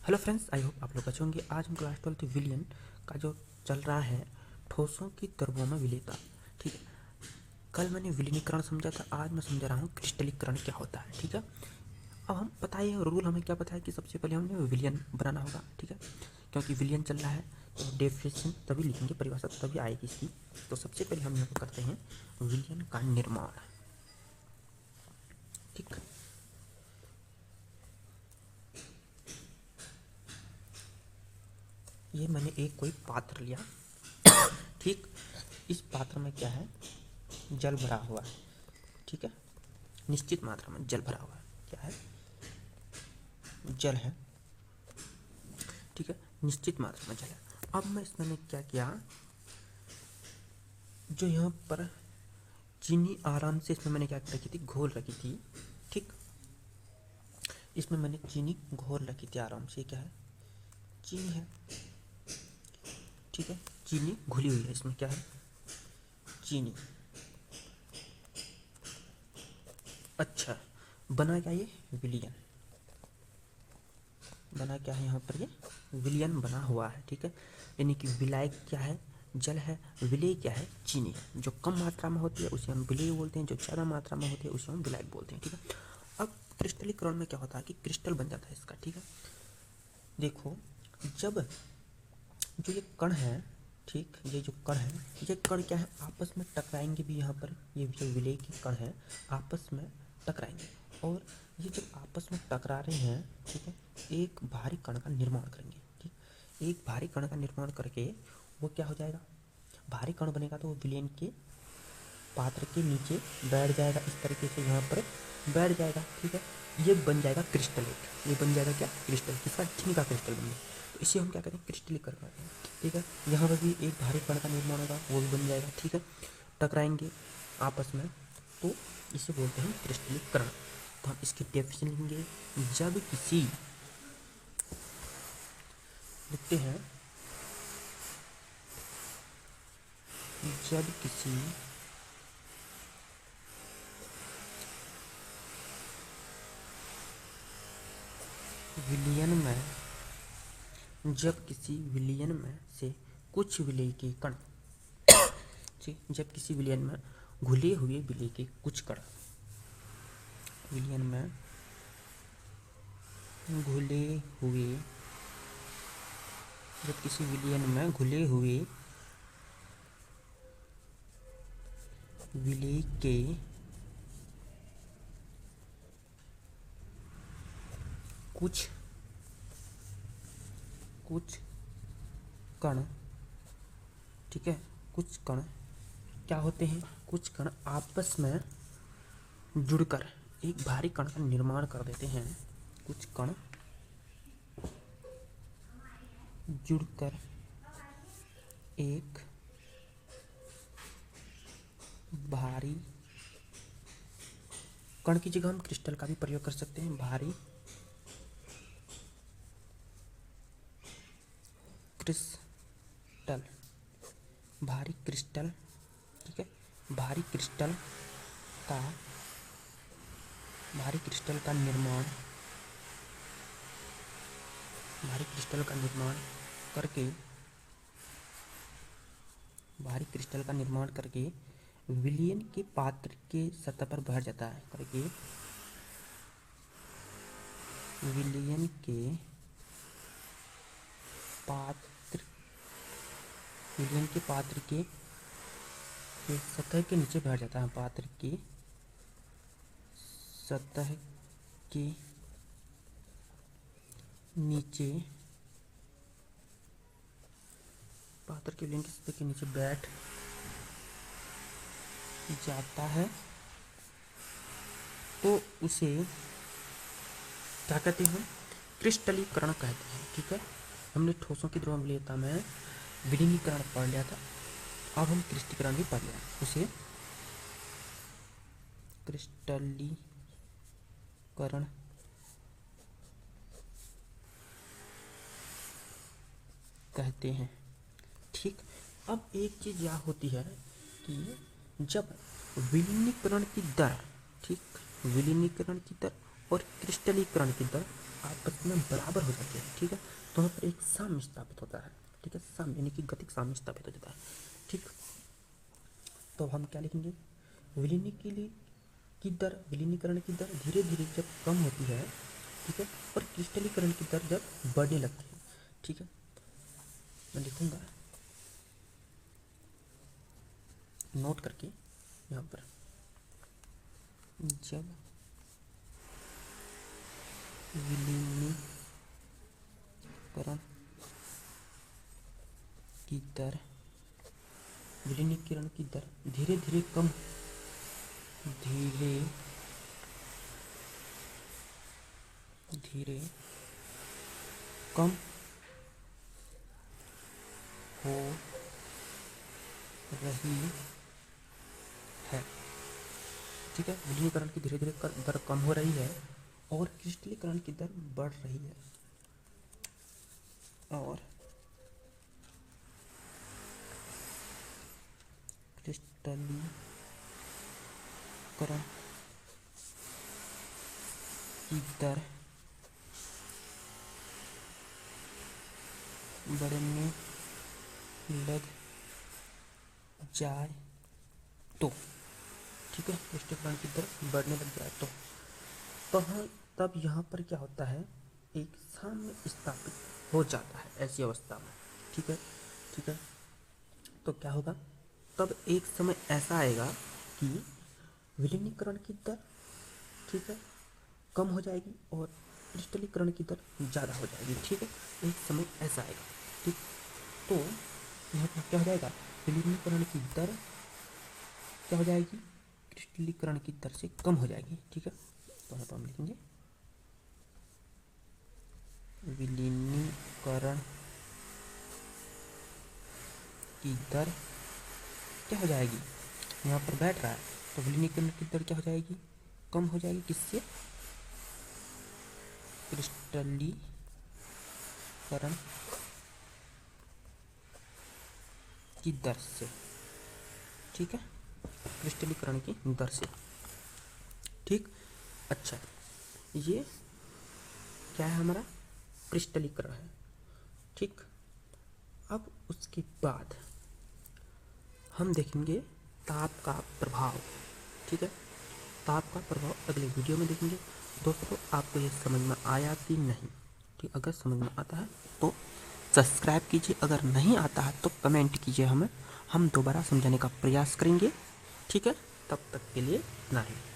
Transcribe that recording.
Hello friends, I hope आप लोग अच्छे होंगे। आज हम क्लास 12 विलियन का जो चल रहा है ठोसों की द्रव्यों में विलेयता। ठीक है, कल मैंने विलीनीकरण समझा था, आज मैं समझा रहा हूँ क्रिस्टलीकरण क्या होता है। ठीक है, अब हम पता है रूल हमें क्या पता है कि सबसे पहले हमें विलियन बनाना होगा। ठीक है, क्योंकि विलियन चल रहा है तो डेफिनेशन तभी लिखेंगे, परिभाषा तभी आएगी इसकी। तो सबसे पहले हम यहाँ करते हैं विलियन का निर्माण। ठीक, ये मैंने एक कोई पात्र लिया। ठीक, इस पात्र में क्या है, जल भरा हुआ है। ठीक है, निश्चित मात्रा में जल भरा हुआ है। क्या है, जल है। ठीक है, निश्चित मात्रा में जल है। अब मैं इसमें क्या किया, जो यहाँ पर चीनी आराम से इसमें मैंने क्या रखी थी, घोल रखी थी। ठीक, इसमें मैंने चीनी घोल रखी थी आराम से। क्या है, चीनी है। ठीक है, चीनी घुली हुई है। इसमें क्या है, चीनी। अच्छा, बना क्या ये, विलियन बना क्या है, यहाँ पर ये विलियन बना हुआ है। ठीक है, यानी कि विलायक क्या है, जल है। विलेय क्या है, चीनी है। जो कम मात्रा में होती है उसे हम विलेय बोलते हैं, जो ज़्यादा मात्रा में होती है उसे हम विलायक बोलते हैं। ठीक है, अब क्रिस्टलीकरण में क्या होता है कि क्रिस्टल बन जाता है इसका। ठीक है, देखो, जब जो ये कण है, ठीक, ये जो कण है, ये कण क्या है, आपस में टकराएंगे भी। यहाँ पर ये जो विलेय के कण है आपस में टकराएंगे, और ये जब आपस में टकरा रहे हैं, ठीक है, एक भारी कण का निर्माण करेंगे। ठीक, एक भारी कण का निर्माण करके वो क्या हो जाएगा, भारी कण बनेगा तो वो विलयन के पात्र के नीचे बैठ जाएगा। इस तरीके से यहाँ पर बैठ जाएगा। ठीक है, ये बन जाएगा क्रिस्टलेट। ये बन जाएगा क्या, क्रिस्टल। किसका, चीनी का क्रिस्टल बन जाएगा। तो इसे हम क्या कहते हैं, क्रिस्टलीकरण कहते हैं। ठीक है, यहाँ पर भी एक भारी कण का निर्माण होगा, वो भी बन जाएगा। ठीक है, टकराएंगे आपस में, तो इसे बोलते हैं क्रिस्टलीकरण। तो हम इसकी डेफिनेशन लेंगे। जब किसी, लिखते हैं, जब किसी विलयन में, जब किसी विलयन में से कुछ विलेय के कण, जब किसी विलयन में घुले हुए विलेय के कुछ कण, विलयन में घुले हुए, जब किसी विलयन में घुले हुए विलेय के कुछ कण, ठीक है, कुछ कण क्या होते हैं, कुछ कण आपस में जुड़कर एक भारी कण का निर्माण कर देते हैं। कुछ कण जुड़कर एक भारी कण की जगह हम क्रिस्टल का भी प्रयोग कर सकते हैं। भारी क्रिस्टल, भारी क्रिस्टल। ठीक है, भारी क्रिस्टल का, भारी क्रिस्टल का निर्माण, भारी क्रिस्टल का निर्माण करके, भारी क्रिस्टल का निर्माण करके विलयन के पात्र के सतह पर बैठ जाता है। करके विलयन के पात्र, विलयन के पात्र के सतह के नीचे बैठ जाता है। पात्र के सतह के नीचे, पात्र के विलयन की सतह के नीचे बैठ जाता है, तो उसे क्या कहते हैं, क्रिस्टलीकरण कहते हैं। ठीक है, हमने ठोसों की द्रव्य विलेयता में विलीनीकरण पढ़ लिया था, अब हम क्रिस्टलीकरण भी पढ़ लिया। उसे क्रिस्टलीकरण कहते हैं। ठीक, अब एक चीज यह होती है कि जब विलीनीकरण की दर, ठीक, विलीनीकरण की दर और क्रिस्टलीकरण की दर आपस में बराबर हो जाते हैं, ठीक है, तो वहाँ पर एक साम्य स्थापित होता है, ठीक है, साम्य यानी कि गतिक साम्य स्थापित हो जाता है, ठीक। तो हम क्या लिखेंगे, विलीनीकरण की दर धीरे धीरे जब कम होती है, ठीक है, और क्रिस्टलीकरण की दर जब बढ़ने लगती है, ठीक है। मैं लिखूंगा नोट करके यहाँ पर, जब विलीनीकरण की दर धीरे धीरे कम हो रही है, ठीक है, विलीनीकरण की धीरे धीरे दर कम हो रही है और क्रिस्टलीकरण की दर बढ़ रही है, और क्रिस्टलीकरण की दर बढ़ने लग जाए तो, ठीक है, क्रिस्टलीकरण की दर बढ़ने लग जाए तो हाँ, तब यहाँ पर क्या होता है, एक साम्य स्थापित हो जाता है ऐसी अवस्था में, ठीक है, ठीक है। तो क्या होगा, तब एक समय ऐसा आएगा कि विलीनीकरण की दर, ठीक है, कम हो जाएगी और क्रिस्टलीकरण की दर ज़्यादा हो जाएगी, ठीक है, एक समय ऐसा आएगा, ठीक। तो यहाँ पर क्या हो जाएगा, विलीनीकरण की दर क्या हो जाएगी, क्रिस्टलीकरण की दर से कम हो जाएगी, ठीक है। तो यहाँ पर हम लिखेंगे विलीनीकरण की दर क्या हो जाएगी, यहाँ पर बैठ रहा है, तो विलीनीकरण की दर क्या हो जाएगी, कम हो जाएगी, किससे, क्रिस्टलीकरण की दर से, ठीक है, क्रिस्टलीकरण की दर से, ठीक। अच्छा, ये क्या है, हमारा क्रिस्टलीकरण है, ठीक। अब उसके बाद हम देखेंगे ताप का प्रभाव, ठीक है, ताप का प्रभाव अगले वीडियो में देखेंगे। दोस्तों, आपको ये समझ में आया कि नहीं, ठीक, अगर समझ में आता है तो सब्सक्राइब कीजिए, अगर नहीं आता है तो कमेंट कीजिए, हम दोबारा समझाने का प्रयास करेंगे, ठीक है। तब तक के लिए नहीं।